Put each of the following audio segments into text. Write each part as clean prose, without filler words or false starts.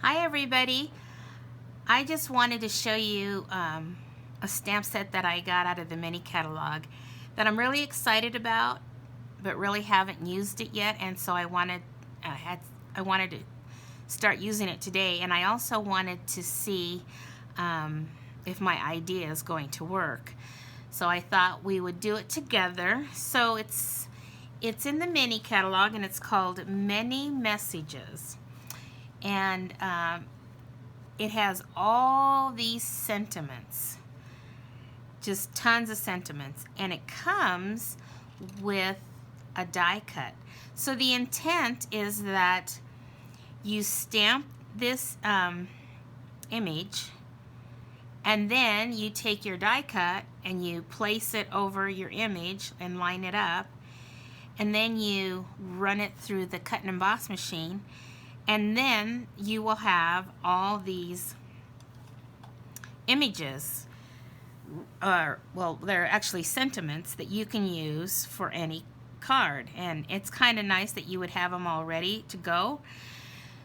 Hi everybody. I just wanted to show you a stamp set that I got out of the mini catalog that I'm really excited about, but really haven't used it yet, and so I wanted to start using it today, and I also wanted to see if my idea is going to work. So I thought we would do it together. So it's in the mini catalog, and it's called Many Messages. And it has all these sentiments, just tons of sentiments, and it comes with a die cut. So the intent is that you stamp this image, and then you take your die cut and you place it over your image and line it up, and then you run it through the cut and emboss machine, and then you will have all these images, well, they're actually sentiments that you can use for any card, and it's kind of nice that you would have them all ready to go.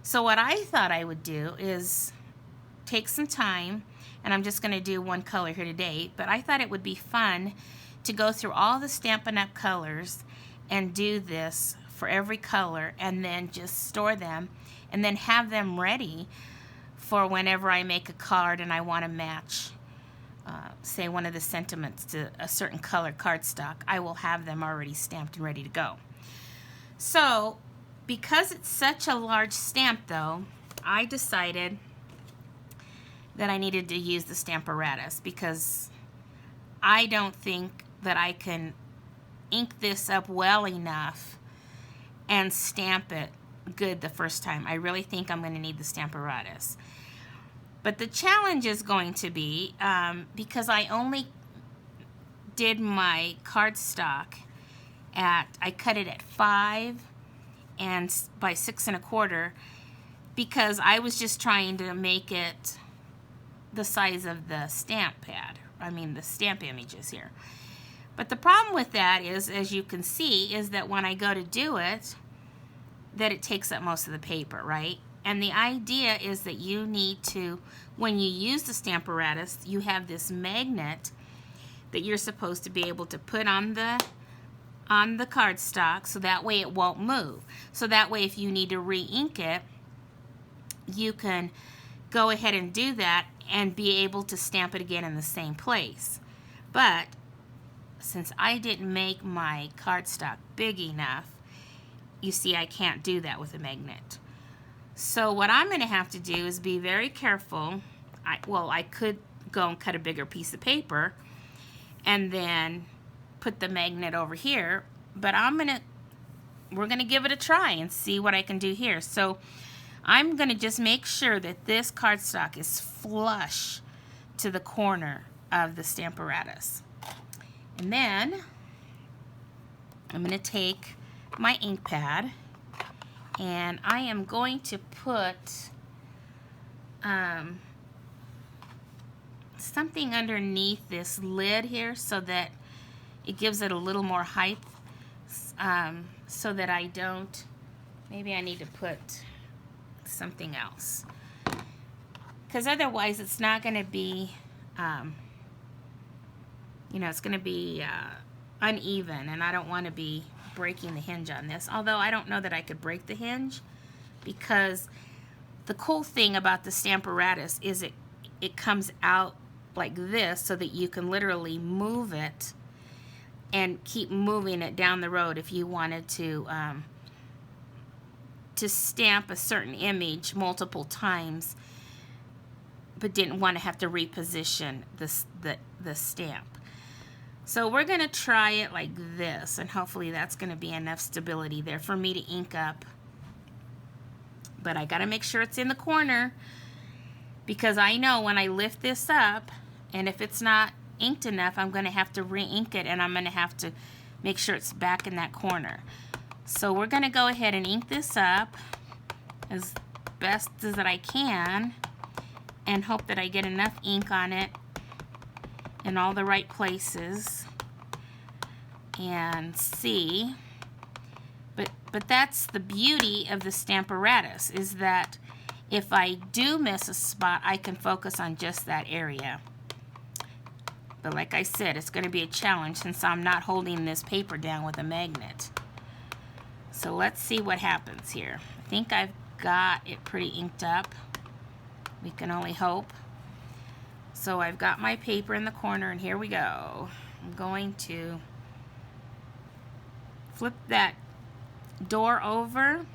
So what I thought I would do is take some time, and I'm just going to do one color here today, but I thought it would be fun to go through all the Stampin' Up! Colors and do this for every color, and then just store them and then have them ready for whenever I make a card and I want to match say one of the sentiments to a certain color cardstock. I will have them already stamped and ready to go. So because it's such a large stamp though, I decided that I needed to use the Stamparatus because I don't think that I can ink this up well enough and stamp it good the first time. I really think I'm going to need the Stamparatus. But the challenge is going to be, because I only did my cardstock I cut it at 5 and by 6 1/4, because I was just trying to make it the size of the stamp pad. I mean the stamp images here. But the problem with that is, as you can see, is that when I go to do it, that it takes up most of the paper, right? And the idea is that you need to, when you use the Stamparatus, you have this magnet that you're supposed to be able to put on the cardstock, so that way it won't move. So that way if you need to re-ink it, you can go ahead and do that and be able to stamp it again in the same place. But since I didn't make my cardstock big enough, you see I can't do that with a magnet. So what I'm going to have to do is be very careful. I could go and cut a bigger piece of paper and then put the magnet over here, but we're going to give it a try and see what I can do here. So I'm going to just make sure that this cardstock is flush to the corner of the Stamparatus. And then I'm going to take my ink pad, and I am going to put something underneath this lid here so that it gives it a little more height, so that I don't, maybe I need to put something else, because otherwise it's not going to be, it's going to be uneven, and I don't want to be breaking the hinge on this. Although I don't know that I could break the hinge, because the cool thing about the Stamparatus is it comes out like this, so that you can literally move it and keep moving it down the road if you wanted to stamp a certain image multiple times, but didn't want to have to reposition the stamp. So we're going to try it like this, and hopefully that's going to be enough stability there for me to ink up. But I got to make sure it's in the corner, because I know when I lift this up, and if it's not inked enough, I'm going to have to re-ink it, and I'm going to have to make sure it's back in that corner. So we're going to go ahead and ink this up as best as that I can, and hope that I get enough ink on it in all the right places, and see. But that's the beauty of the Stamparatus, is that if I do miss a spot, I can focus on just that area. But like I said, it's going to be a challenge since I'm not holding this paper down with a magnet. So let's see what happens here. I think I've got it pretty inked up. We can only hope. So I've got my paper in the corner, and here we go. I'm going to flip that door over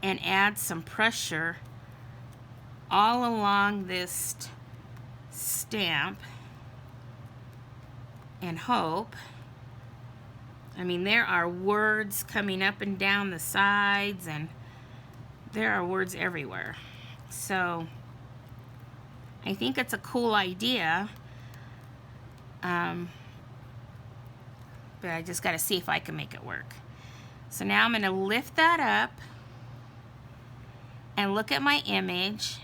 and add some pressure all along this stamp and hope. I mean, there are words coming up and down the sides, and there are words everywhere. So I think it's a cool idea, but I just got to see if I can make it work. So now I'm going to lift that up and look at my image,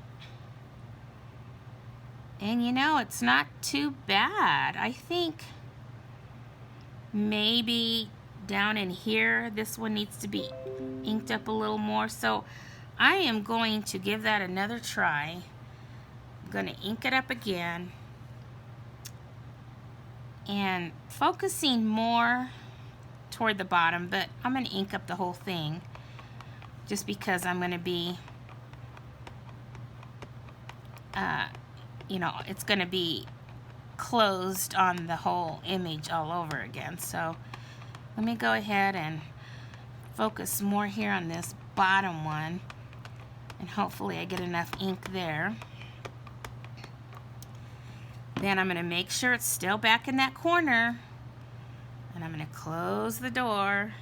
and you know, it's not too bad. I think maybe down in here, this one needs to be inked up a little more. So I am going to give that another try. I'm going to ink it up again and focusing more toward the bottom, but I'm going to ink up the whole thing just because I'm going to be, you know, it's going to be closed on the whole image all over again. So let me go ahead and focus more here on this bottom one, and hopefully I get enough ink there. Then I'm going to make sure it's still back in that corner, and I'm going to close the door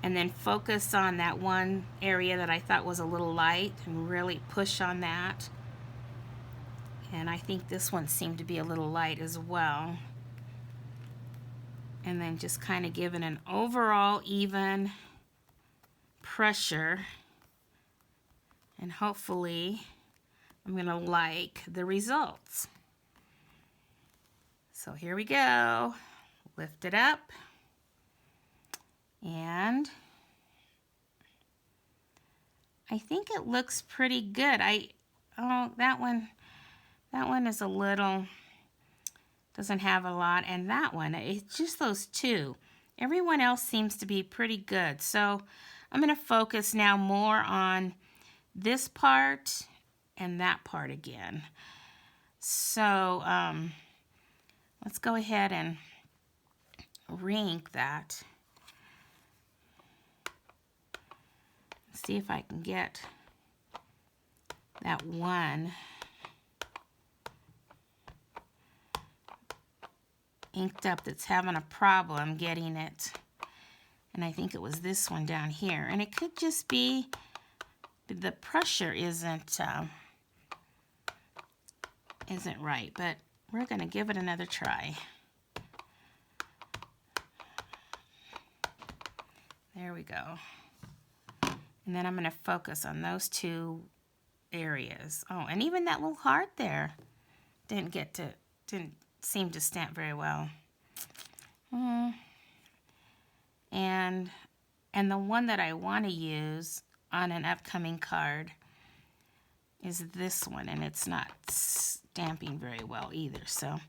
and then focus on that one area that I thought was a little light and really push on that. And I think this one seemed to be a little light as well. And then just kind of giving an overall even pressure, and hopefully I'm going to like the results. So here we go. Lift it up, and I think it looks pretty good. Oh, that one is a little, doesn't have a lot, and that one, it's just those two. Everyone else seems to be pretty good. So I'm going to focus now more on this part and that part again. So let's go ahead and re-ink that. See if I can get that one inked up that's having a problem getting it. And I think it was this one down here. And it could just be the pressure isn't right, but we're going to give it another try. There we go. And then I'm going to focus on those two areas. Oh, and even that little heart there didn't seem to stamp very well. And the one that I want to use on an upcoming card is this one, and it's not stamping very well either. So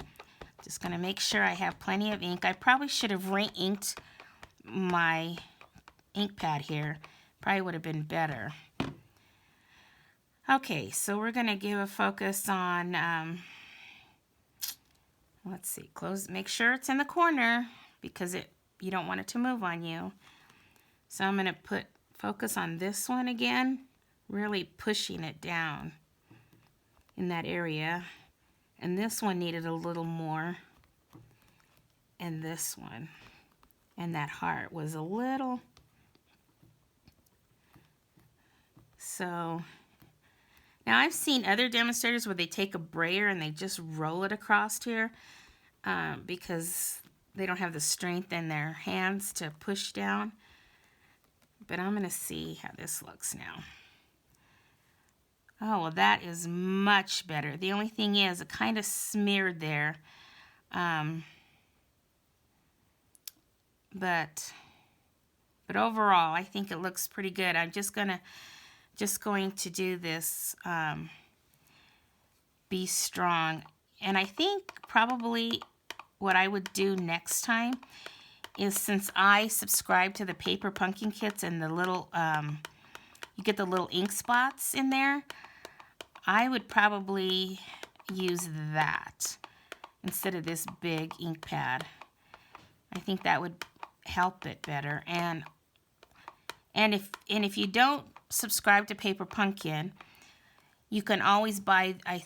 just going to make sure I have plenty of ink. I probably should have re-inked my ink pad here. Probably would have been better. Okay, so we're going to give a focus on, let's see, make sure it's in the corner because you don't want it to move on you. So I'm going to focus on this one again, really pushing it down in that area. And this one needed a little more. And this one. And that heart was a little. So now I've seen other demonstrators where they take a brayer and they just roll it across here because they don't have the strength in their hands to push down. But I'm going to see how this looks now. Oh, well, that is much better. The only thing is it kind of smeared there. But overall, I think it looks pretty good. I'm just going to just going to do this Be Strong. And I think probably what I would do next time is, since I subscribe to the paper pumpkin kits and the little, you get the little ink spots in there, I would probably use that instead of this big ink pad. I think that would help it better. And if you don't subscribe to Paper Pumpkin, you can always buy, I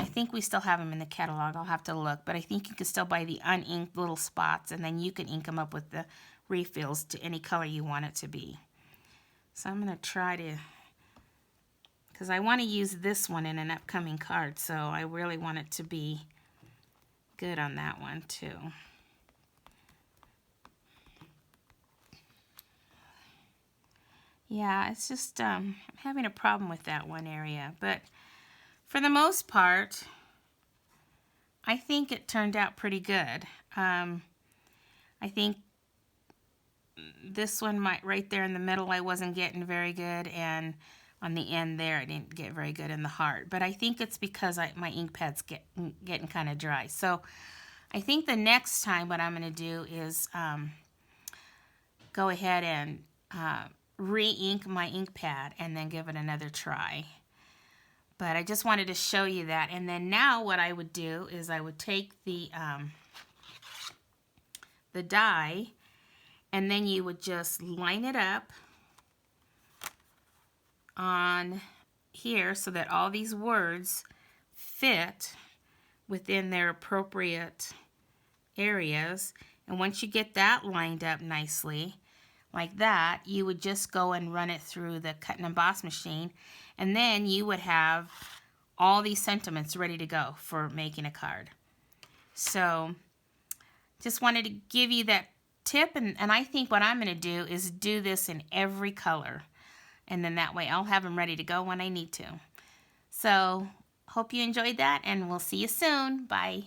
think we still have them in the catalog. I'll have to look, but I think you can still buy the uninked little spots, and then you can ink them up with the refills to any color you want it to be. So I'm going to try to, because I want to use this one in an upcoming card, so I really want it to be good on that one too. Yeah, it's just I'm having a problem with that one area, but for the most part, I think it turned out pretty good. I think this one right there in the middle I wasn't getting very good, and on the end there I didn't get very good in the heart. But I think it's because my ink pad's getting kind of dry. So I think the next time what I'm going to do is go ahead and re-ink my ink pad and then give it another try. But I just wanted to show you that. And then now what I would do is I would take the die, and then you would just line it up on here so that all these words fit within their appropriate areas. And once you get that lined up nicely, like that, you would just go and run it through the cut and emboss machine, and then you would have all these sentiments ready to go for making a card. So just wanted to give you that tip, and I think what I'm going to do is do this in every color, and then that way I'll have them ready to go when I need to. So hope you enjoyed that, and we'll see you soon. Bye.